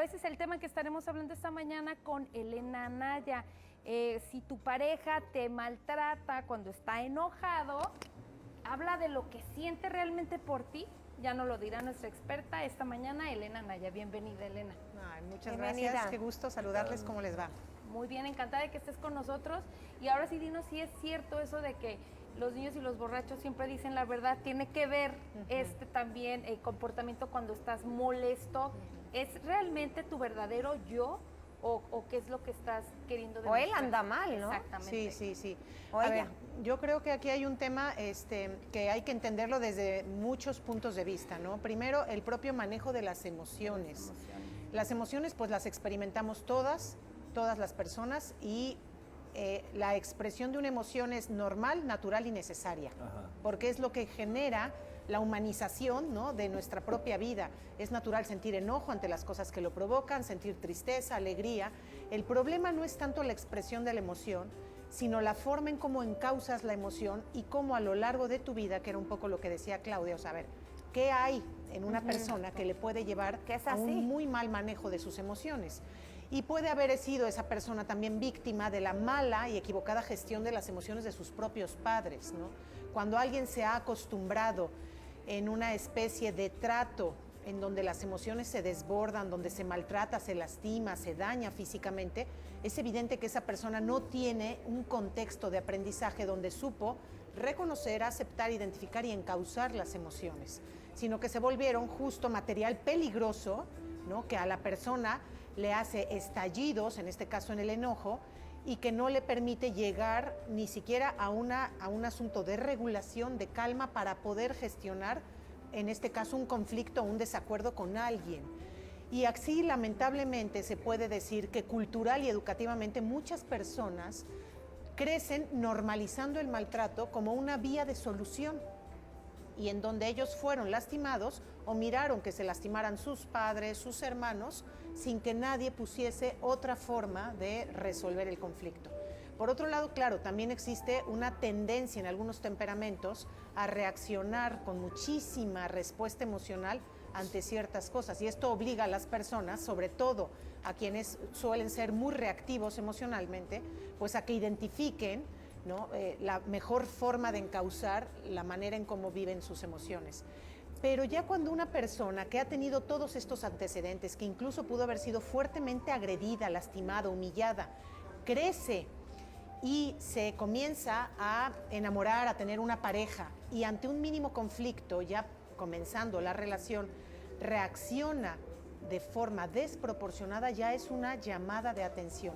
ese es el tema que estaremos hablando esta mañana con Elena Anaya. Si tu pareja te maltrata cuando está enojado, habla de lo que siente realmente por ti. Ya nos lo dirá nuestra experta esta mañana, Elena Anaya. Bienvenida, Elena. Ay, muchas gracias, qué gusto saludarles, ¿cómo les va? Muy bien, encantada de que estés con nosotros. Y ahora sí, dinos si es cierto eso de que los niños y los borrachos siempre dicen la verdad. Tiene que ver también el comportamiento cuando estás molesto. ¿Es realmente tu verdadero yo o qué es lo que estás queriendo demostrar? O él anda mal, ¿no? Exactamente. Sí. O A ella. ver, yo creo que aquí hay un tema que hay que entenderlo desde muchos puntos de vista, ¿no? Primero, el propio manejo de las emociones. Las emociones, pues las experimentamos todas las personas y la expresión de una emoción es normal, natural y necesaria, porque es lo que genera la humanización, ¿no?, de nuestra propia vida. Es natural sentir enojo ante las cosas que lo provocan, sentir tristeza, alegría. El problema no es tanto la expresión de la emoción, sino la forma en cómo encauzas la emoción y cómo a lo largo de tu vida, que era un poco lo que decía Claudia, o sea, a ver, ¿qué hay en una persona que le puede llevar a un muy mal manejo de sus emociones? Y puede haber sido esa persona también víctima de la mala y equivocada gestión de las emociones de sus propios padres, ¿no? Cuando alguien se ha acostumbrado en una especie de trato en donde las emociones se desbordan, donde se maltrata, se lastima, se daña físicamente, es evidente que esa persona no tiene un contexto de aprendizaje donde supo reconocer, aceptar, identificar y encauzar las emociones, sino que se volvieron justo material peligroso, ¿no?, que a la persona le hace estallidos, en este caso en el enojo, y que no le permite llegar ni siquiera a un asunto de regulación, de calma, para poder gestionar, en este caso, un conflicto o un desacuerdo con alguien. Y así, lamentablemente, se puede decir que cultural y educativamente muchas personas crecen normalizando el maltrato como una vía de solución, y en donde ellos fueron lastimados o miraron que se lastimaran sus padres, sus hermanos, sin que nadie pusiese otra forma de resolver el conflicto. Por otro lado, claro, también existe una tendencia en algunos temperamentos a reaccionar con muchísima respuesta emocional ante ciertas cosas, y esto obliga a las personas, sobre todo a quienes suelen ser muy reactivos emocionalmente, pues a que identifiquen, ¿no?, la mejor forma de encauzar la manera en cómo viven sus emociones. Pero ya cuando una persona que ha tenido todos estos antecedentes, que incluso pudo haber sido fuertemente agredida, lastimada, humillada, crece y se comienza a enamorar, a tener una pareja, y ante un mínimo conflicto, ya comenzando la relación, reacciona de forma desproporcionada, ya es una llamada de atención.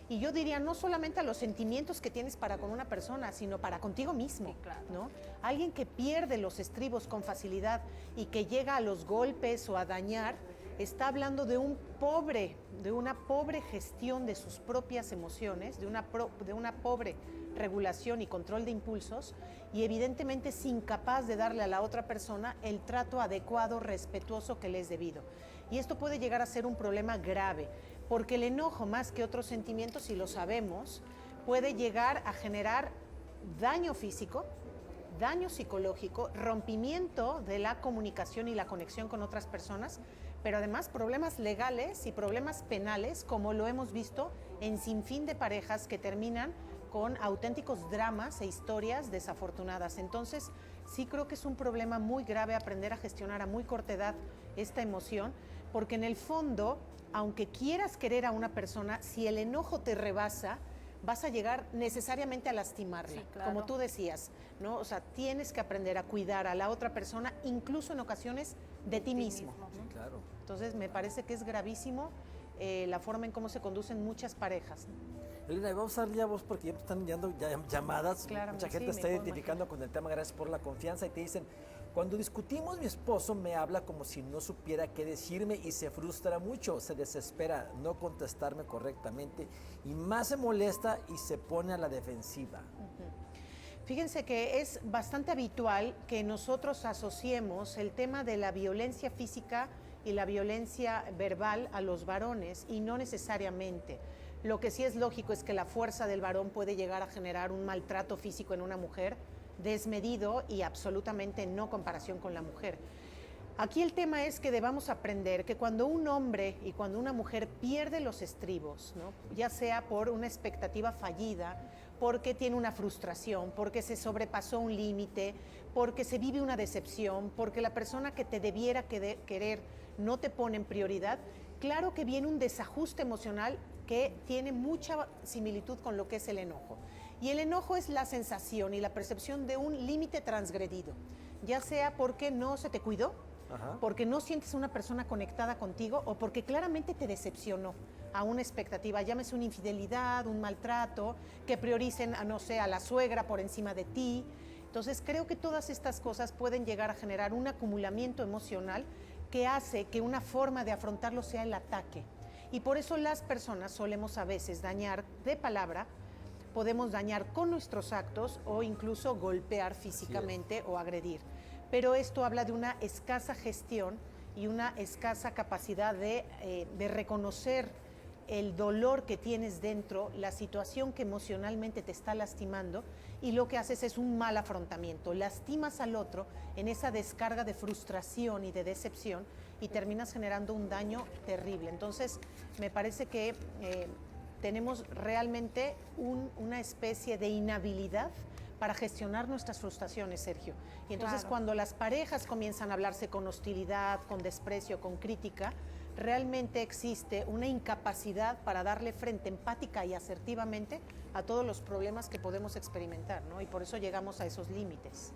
Y yo diría, no solamente a los sentimientos que tienes para con una persona, sino para contigo mismo, ¿no? Alguien que pierde los estribos con facilidad y que llega a los golpes o a dañar, está hablando de una pobre gestión de sus propias emociones, de una pobre regulación y control de impulsos, y evidentemente es incapaz de darle a la otra persona el trato adecuado, respetuoso que le es debido. Y esto puede llegar a ser un problema grave, porque el enojo, más que otros sentimientos, si lo sabemos, puede llegar a generar daño físico, daño psicológico, rompimiento de la comunicación y la conexión con otras personas, pero además problemas legales y problemas penales, como lo hemos visto en sinfín de parejas que terminan con auténticos dramas e historias desafortunadas. Entonces, sí creo que es un problema muy grave aprender a gestionar a muy corta edad esta emoción, porque en el fondo, aunque quieras querer a una persona, si el enojo te rebasa, vas a llegar necesariamente a lastimarla, como tú decías, ¿no? O sea, tienes que aprender a cuidar a la otra persona, incluso en ocasiones de ti mismo. Sí, claro. Entonces, me parece que es gravísimo la forma en cómo se conducen muchas parejas. Elena, vamos a darle a vos porque ya me están llegando llamadas. Claro, mucha sí, gente me está puedo identificando con el tema. Gracias por la confianza. Y te dicen, cuando discutimos, mi esposo me habla como si no supiera qué decirme y se frustra mucho, se desespera no contestarme correctamente y más se molesta y se pone a la defensiva. Fíjense que es bastante habitual que nosotros asociemos el tema de la violencia física y la violencia verbal a los varones, y no necesariamente. Lo que sí es lógico es que la fuerza del varón puede llegar a generar un maltrato físico en una mujer desmedido y absolutamente no comparación con la mujer. Aquí el tema es que debamos aprender que cuando un hombre y cuando una mujer pierde los estribos, ¿no? Ya sea por una expectativa fallida, porque tiene una frustración, porque se sobrepasó un límite, porque se vive una decepción, porque la persona que te debiera querer no te pone en prioridad, claro que viene un desajuste emocional que tiene mucha similitud con lo que es el enojo. Y el enojo es la sensación y la percepción de un límite transgredido, ya sea porque no se te cuidó, porque no sientes una persona conectada contigo o porque claramente te decepcionó a una expectativa, llámese una infidelidad, un maltrato, que prioricen a, no sé, a la suegra por encima de ti. Entonces creo que todas estas cosas pueden llegar a generar un acumulamiento emocional que hace que una forma de afrontarlo sea el ataque. Y por eso las personas solemos a veces dañar de palabra, podemos dañar con nuestros actos o incluso golpear físicamente o agredir. Pero esto habla de una escasa gestión y una escasa capacidad de reconocer el dolor que tienes dentro, la situación que emocionalmente te está lastimando, y lo que haces es un mal afrontamiento. Lastimas al otro en esa descarga de frustración y de decepción y terminas generando un daño terrible. Entonces, me parece que tenemos realmente una especie de inhabilidad para gestionar nuestras frustraciones, Sergio. Y entonces cuando las parejas comienzan a hablarse con hostilidad, con desprecio, con crítica, realmente existe una incapacidad para darle frente empática y asertivamente a todos los problemas que podemos experimentar, ¿no? Y por eso llegamos a esos límites.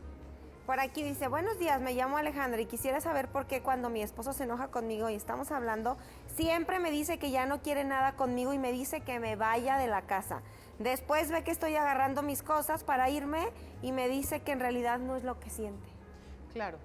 Por aquí dice, buenos días, me llamo Alejandra y quisiera saber por qué cuando mi esposo se enoja conmigo y estamos hablando, siempre me dice que ya no quiere nada conmigo y me dice que me vaya de la casa. Después ve que estoy agarrando mis cosas para irme y me dice que en realidad no es lo que siente. Claro.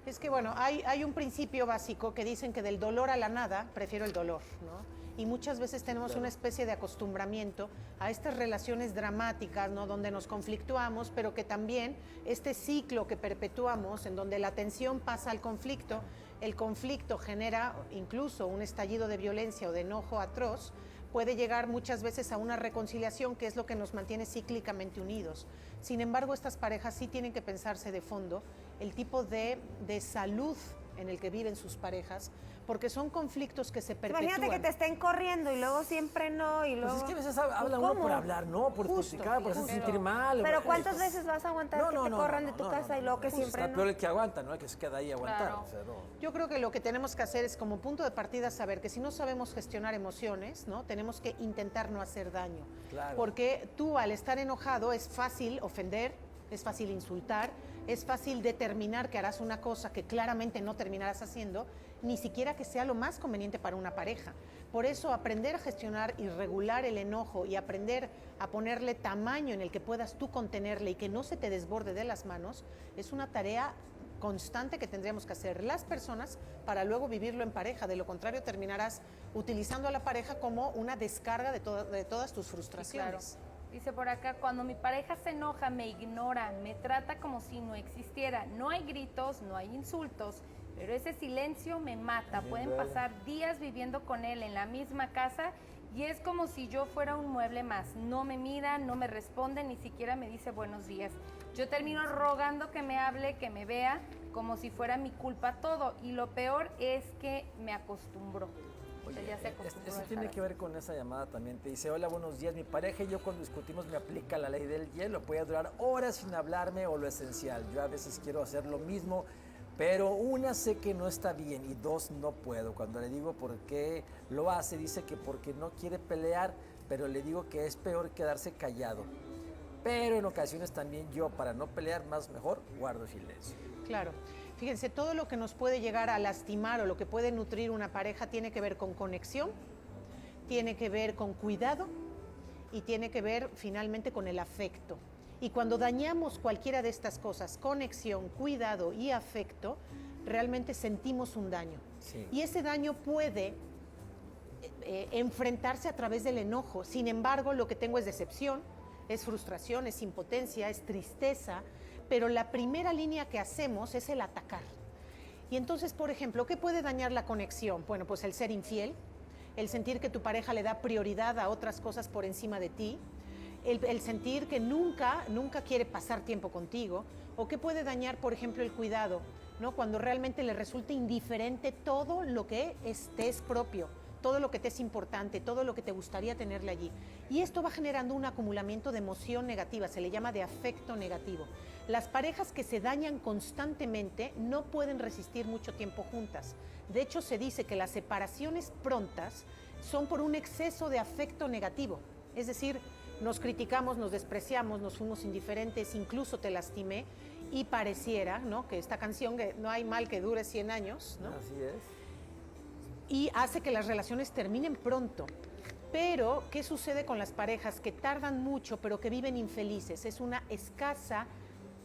Es que, bueno, hay un principio básico que dicen que del dolor a la nada, prefiero el dolor, ¿no? Y muchas veces tenemos una especie de acostumbramiento a estas relaciones dramáticas, ¿no? Donde nos conflictuamos, pero que también este ciclo que perpetuamos, en donde la tensión pasa al conflicto, el conflicto genera incluso un estallido de violencia o de enojo atroz, puede llegar muchas veces a una reconciliación, que es lo que nos mantiene cíclicamente unidos. Sin embargo, estas parejas sí tienen que pensarse de fondo el tipo de salud en el que viven sus parejas, porque son conflictos que se perpetúan. Imagínate que te estén corriendo y luego siempre no, y luego... Pues es que a veces habla uno por hablar, ¿no? Por criticar, por hacer sentir mal. Pero ¿cuántas veces vas a aguantar que te corran de tu casa y luego que siempre está peor el que aguanta, ¿no? El que se queda ahí a aguantar. Claro. O sea, Yo creo que lo que tenemos que hacer es, como punto de partida, saber que si no sabemos gestionar emociones, ¿no? Tenemos que intentar no hacer daño. Claro. Porque tú, al estar enojado, es fácil ofender, es fácil insultar, es fácil determinar que harás una cosa que claramente no terminarás haciendo, ni siquiera que sea lo más conveniente para una pareja. Por eso, aprender a gestionar y regular el enojo y aprender a ponerle tamaño en el que puedas tú contenerle y que no se te desborde de las manos, es una tarea constante que tendríamos que hacer las personas para luego vivirlo en pareja. De lo contrario, terminarás utilizando a la pareja como una descarga de todas tus frustraciones. Sí, claro. Dice por acá, cuando mi pareja se enoja, me ignora, me trata como si no existiera. No hay gritos, no hay insultos, pero ese silencio me mata. Pueden pasar días viviendo con él en la misma casa y es como si yo fuera un mueble más. No me mira, no me responde, ni siquiera me dice buenos días. Yo termino rogando que me hable, que me vea, como si fuera mi culpa todo. Y lo peor es que me acostumbró. Oye, Ya se acostumbró eso a tiene estar que ver con esa llamada también. Te dice, hola, buenos días. Mi pareja y yo cuando discutimos me aplica la ley del hielo. Puede durar horas sin hablarme o lo esencial. Yo a veces quiero hacer lo mismo, pero una, sé que no está bien y dos, no puedo. Cuando le digo por qué lo hace, dice que porque no quiere pelear, pero le digo que es peor quedarse callado. Pero en ocasiones también yo, para no pelear más mejor, guardo silencio. Claro. Fíjense, todo lo que nos puede llegar a lastimar o lo que puede nutrir una pareja tiene que ver con conexión, tiene que ver con cuidado y tiene que ver finalmente con el afecto. Y cuando dañamos cualquiera de estas cosas, conexión, cuidado y afecto, realmente sentimos un daño. Sí. Y ese daño puede enfrentarse a través del enojo. Sin embargo, lo que tengo es decepción, es frustración, es impotencia, es tristeza, pero la primera línea que hacemos es el atacar. Y entonces, por ejemplo, ¿qué puede dañar la conexión? Bueno, pues el ser infiel, el sentir que tu pareja le da prioridad a otras cosas por encima de ti, el sentir que nunca quiere pasar tiempo contigo, o qué puede dañar, por ejemplo, el cuidado, ¿no? Cuando realmente le resulta indiferente todo lo que te es propio, todo lo que te es importante, todo lo que te gustaría tenerle allí. Y esto va generando un acumulamiento de emoción negativa, se le llama de afecto negativo. Las parejas que se dañan constantemente no pueden resistir mucho tiempo juntas. De hecho, se dice que las separaciones prontas son por un exceso de afecto negativo. Es decir, nos criticamos, nos despreciamos, nos fuimos indiferentes, incluso te lastimé, y pareciera, ¿no?, que esta canción, que no hay mal que dure 100 años, ¿no? Así es. Y hace que las relaciones terminen pronto. Pero, ¿qué sucede con las parejas que tardan mucho pero que viven infelices? Es una escasa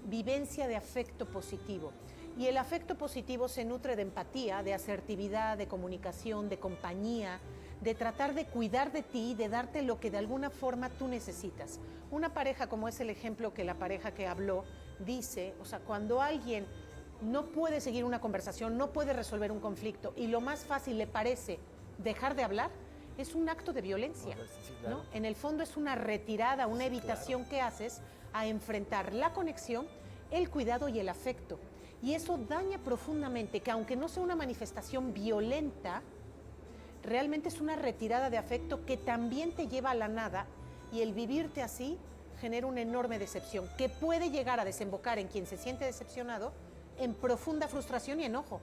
vivencia de afecto positivo. Y el afecto positivo se nutre de empatía, de asertividad, de comunicación, de compañía, de tratar de cuidar de ti, de darte lo que de alguna forma tú necesitas. Una pareja, como es el ejemplo que la pareja que habló dice, o sea, cuando alguien no puede seguir una conversación, no puede resolver un conflicto y lo más fácil le parece dejar de hablar, es un acto de violencia, Sí, claro. ¿no? En el fondo es una retirada, una evitación que haces a enfrentar la conexión, el cuidado y el afecto. Y eso daña profundamente, que aunque no sea una manifestación violenta, realmente es una retirada de afecto que también te lleva a la nada, y el vivirte así genera una enorme decepción que puede llegar a desembocar en quien se siente decepcionado en profunda frustración y enojo.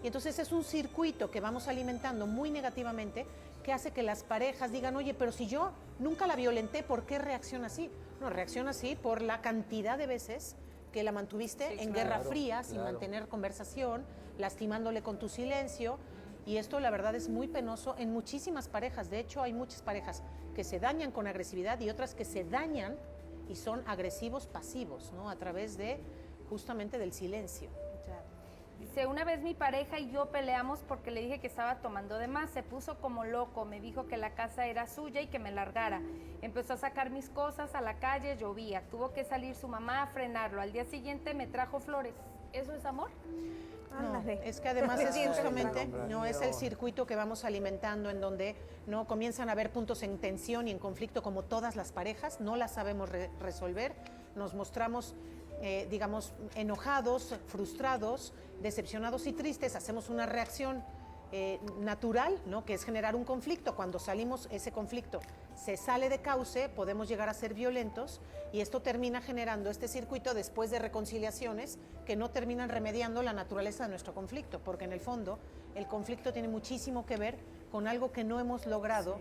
Y entonces es un circuito que vamos alimentando muy negativamente, que hace que las parejas digan, oye, pero si yo nunca la violenté, ¿por qué reacciona así? No, reacciona así por la cantidad de veces que la mantuviste en guerra fría, sin mantener conversación, lastimándole con tu silencio. Y esto, la verdad, es muy penoso en muchísimas parejas. De hecho, hay muchas parejas que se dañan con agresividad y otras que se dañan y son agresivos pasivos, ¿no? A través de, justamente, del silencio. Dice, una vez mi pareja y yo peleamos porque le dije que estaba tomando de más, se puso como loco, me dijo que la casa era suya y que me largara. Empezó a sacar mis cosas a la calle, llovía, tuvo que salir su mamá a frenarlo. Al día siguiente me trajo flores. ¿Eso es amor? No, es que además es justamente, no es el circuito que vamos alimentando en donde no comienzan a haber puntos en tensión y en conflicto como todas las parejas, no las sabemos resolver, nos mostramos digamos enojados, frustrados, decepcionados y tristes, hacemos una reacción natural, ¿no?, que es generar un conflicto. Cuando salimos, ese conflicto se sale de cauce, podemos llegar a ser violentos y esto termina generando este circuito después de reconciliaciones que no terminan remediando la naturaleza de nuestro conflicto, porque en el fondo el conflicto tiene muchísimo que ver con algo que no hemos logrado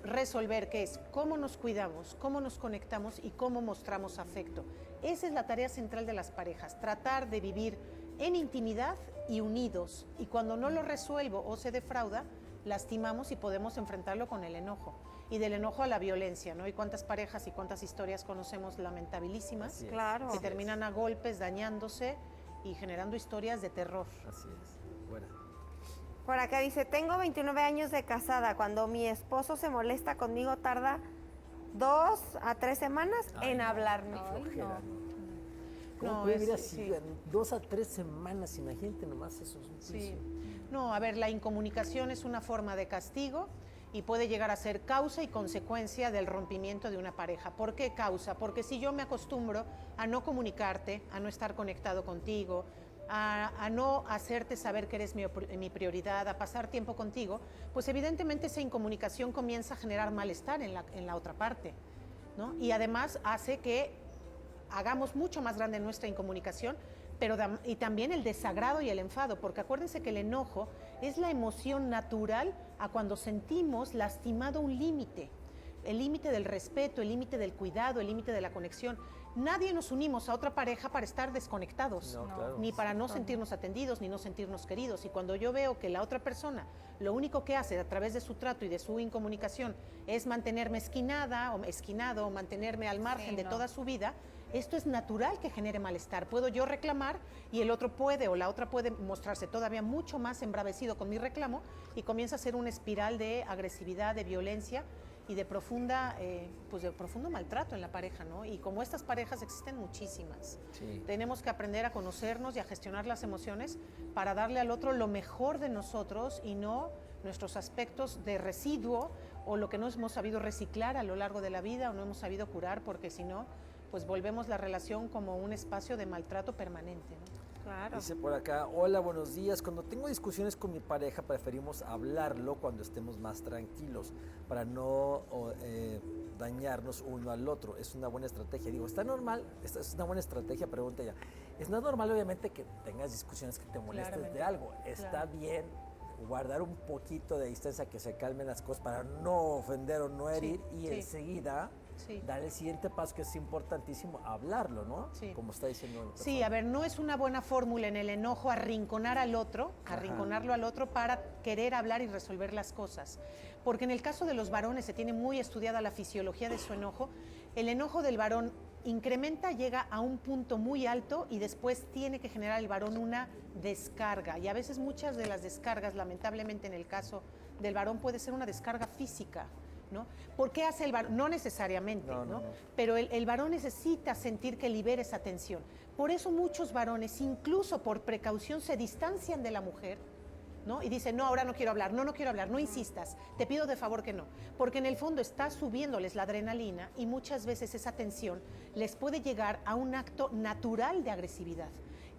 resolver, que es cómo nos cuidamos, cómo nos conectamos y cómo mostramos afecto. Esa es la tarea central de las parejas, tratar de vivir en intimidad y unidos, y cuando no lo resuelvo o se defrauda, lastimamos y podemos enfrentarlo con el enojo, y del enojo a la violencia, ¿no? Y cuántas parejas y cuántas historias conocemos lamentabilísimas, Claro. que terminan a golpes, dañándose y generando historias de terror. Así es. Bueno. Por acá dice, tengo 29 años de casada, cuando mi esposo se molesta conmigo tarda 2 a 3 semanas en hablarme. Ay, Flojera, no. ¿no? ¿Cómo No, puede es- vivir así? sí. 2 a 3 semanas, imagínate nomás, eso es un Sí. juicio. No, a ver, la incomunicación es una forma de castigo y puede llegar a ser causa y consecuencia del rompimiento de una pareja. ¿Por qué causa? Porque si yo me acostumbro a no comunicarte, a no estar conectado contigo, a no hacerte saber que eres mi prioridad, a pasar tiempo contigo, pues evidentemente esa incomunicación comienza a generar malestar en la otra parte, ¿no? Y además hace que hagamos mucho más grande nuestra incomunicación, pero y también el desagrado y el enfado, porque acuérdense que el enojo es la emoción natural a cuando sentimos lastimado un límite, el límite del respeto, el límite del cuidado, el límite de la conexión. Nadie nos unimos a otra pareja para estar desconectados, No, claro. ni para no sentirnos atendidos, ni no sentirnos queridos. Y cuando yo veo que la otra persona lo único que hace a través de su trato y de su incomunicación es mantenerme esquinada o esquinado o mantenerme al margen de toda su vida, esto es natural que genere malestar. Puedo yo reclamar y el otro puede o la otra puede mostrarse todavía mucho más embravecido con mi reclamo y comienza a ser una espiral de agresividad, de violencia y de profunda, pues de profundo maltrato en la pareja, ¿no? Y como estas parejas existen muchísimas. Sí. Tenemos que aprender a conocernos y a gestionar las emociones para darle al otro lo mejor de nosotros y no nuestros aspectos de residuo o lo que no hemos sabido reciclar a lo largo de la vida o no hemos sabido curar, porque si no, pues volvemos la relación como un espacio de maltrato permanente, ¿no? Claro. Dice por acá, hola, buenos días. Cuando tengo discusiones con mi pareja, preferimos hablarlo cuando estemos más tranquilos para no dañarnos uno al otro. Es una buena estrategia. Digo, ¿está normal? ¿Esta es una buena estrategia? Pregunta ella. Es no normal, obviamente, que tengas discusiones que te molestes Claramente. de algo. Está bien guardar un poquito de distancia, que se calmen las cosas para no ofender o no herir y enseguida dar el siguiente paso, que es importantísimo, hablarlo, ¿no? Sí. Como está diciendo la Sí, persona. a ver, no es una buena fórmula en el enojo arrinconar al otro, arrinconarlo al otro para querer hablar y resolver las cosas. Porque en el caso de los varones se tiene muy estudiada la fisiología de su enojo. El enojo del varón incrementa, llega a un punto muy alto y después tiene que generar el varón una descarga. Y a veces muchas de las descargas, lamentablemente en el caso del varón, puede ser una descarga física, ¿no? ¿Por qué hace el varón? No necesariamente, ¿no? Pero el varón necesita sentir que libera esa tensión. Por eso muchos varones, incluso por precaución, se distancian de la mujer, ¿no? Y dicen, no, ahora no quiero hablar, no insistas, te pido de favor que no. Porque en el fondo está subiéndoles la adrenalina y muchas veces esa tensión les puede llegar a un acto natural de agresividad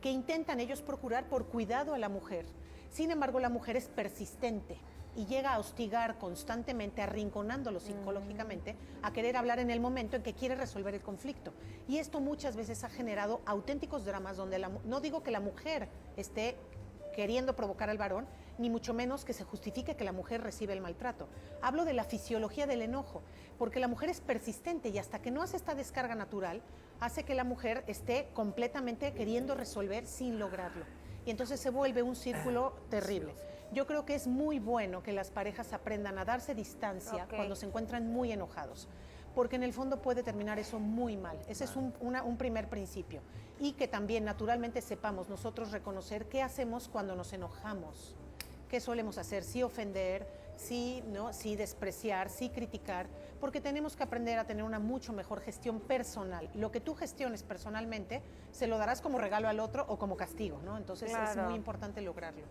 que intentan ellos procurar por cuidado a la mujer. Sin embargo, la mujer es persistente y llega a hostigar constantemente, arrinconándolo psicológicamente, a querer hablar en el momento en que quiere resolver el conflicto. Y esto muchas veces ha generado auténticos dramas donde no digo que la mujer esté queriendo provocar al varón, ni mucho menos que se justifique que la mujer recibe el maltrato. Hablo de la fisiología del enojo, porque la mujer es persistente y hasta que no hace esta descarga natural, hace que la mujer esté completamente queriendo resolver sin lograrlo. Y entonces se vuelve un círculo terrible. Yo creo que es muy bueno que las parejas aprendan a darse distancia cuando se encuentran muy enojados, porque en el fondo puede terminar eso muy mal. Ese es un primer principio. Y que también naturalmente sepamos nosotros reconocer qué hacemos cuando nos enojamos. ¿Qué solemos hacer? Sí ofender, sí, ¿no? Sí despreciar, sí criticar, porque tenemos que aprender a tener una mucho mejor gestión personal. Lo que tú gestiones personalmente, se lo darás como regalo al otro o como castigo, ¿no? Entonces es muy importante lograrlo.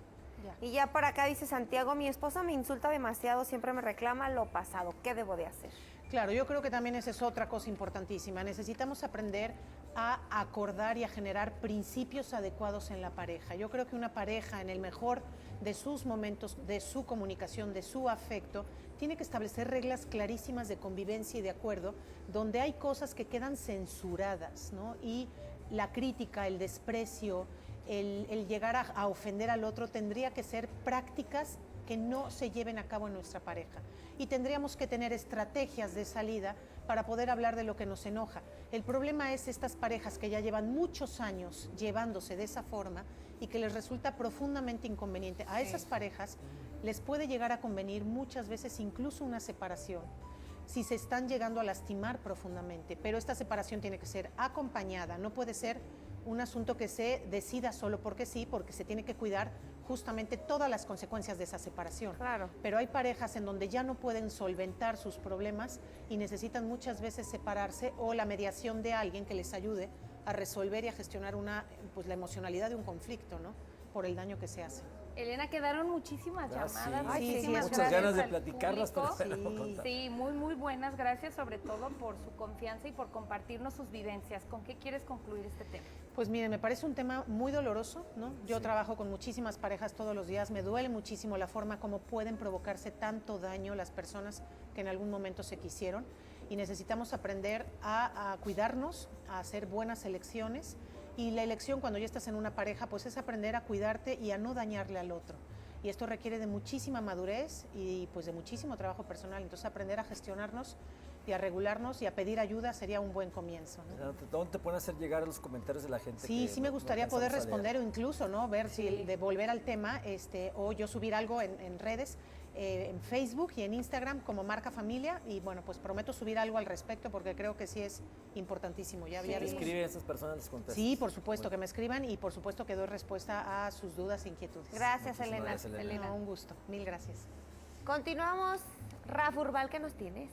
Y ya por acá dice Santiago, mi esposa me insulta demasiado, siempre me reclama lo pasado. ¿Qué debo de hacer? Claro, yo creo que también esa es otra cosa importantísima. Necesitamos aprender a acordar y a generar principios adecuados en la pareja. Yo creo que una pareja, en el mejor de sus momentos, de su comunicación, de su afecto, tiene que establecer reglas clarísimas de convivencia y de acuerdo, donde hay cosas que quedan censuradas, ¿no? Y la crítica, el desprecio, el llegar a ofender al otro tendría que ser prácticas que no se lleven a cabo en nuestra pareja. Y tendríamos que tener estrategias de salida para poder hablar de lo que nos enoja. El problema es estas parejas que ya llevan muchos años llevándose de esa forma y que les resulta profundamente inconveniente. A esas parejas les puede llegar a convenir muchas veces incluso una separación, si se están llegando a lastimar profundamente. Pero esta separación tiene que ser acompañada, no puede ser un asunto que se decida solo porque sí, porque se tiene que cuidar justamente todas las consecuencias de esa separación. Claro. Pero hay parejas en donde ya no pueden solventar sus problemas y necesitan muchas veces separarse o la mediación de alguien que les ayude a resolver y a gestionar la emocionalidad de un conflicto, ¿no? Por el daño que se hace. Elena, quedaron muchísimas llamadas. Muchísimas muchas gracias ganas de al platicarlas, pero público. no contar. Sí, muy, muy buenas. Gracias sobre todo por su confianza y por compartirnos sus vivencias. ¿Con qué quieres concluir este tema? Pues miren, me parece un tema muy doloroso, ¿no? Yo trabajo con muchísimas parejas todos los días, me duele muchísimo la forma como pueden provocarse tanto daño las personas que en algún momento se quisieron y necesitamos aprender a cuidarnos, a hacer buenas elecciones y la elección cuando ya estás en una pareja pues es aprender a cuidarte y a no dañarle al otro. Y esto requiere de muchísima madurez y pues de muchísimo trabajo personal, entonces aprender a gestionarnos y a regularnos y a pedir ayuda sería un buen comienzo, ¿no? ¿Dónde te pueden hacer llegar los comentarios de la gente? Sí, que sí me no gustaría alcanzamos poder a leer? responder o incluso, ¿no? Ver si de volver al tema, o yo subir algo en redes, en Facebook y en Instagram como Marca Familia y bueno, pues prometo subir algo al respecto porque creo que sí es importantísimo. Ya Te vimos. escriben esas personas, les contestas. Sí, por supuesto, Muy que me escriban y por supuesto que doy respuesta a sus dudas e inquietudes. Gracias, Muchísimas Elena. gracias, Elena. No, un gusto. Mil gracias. Continuamos. Rafa Urbal, ¿qué nos tienes?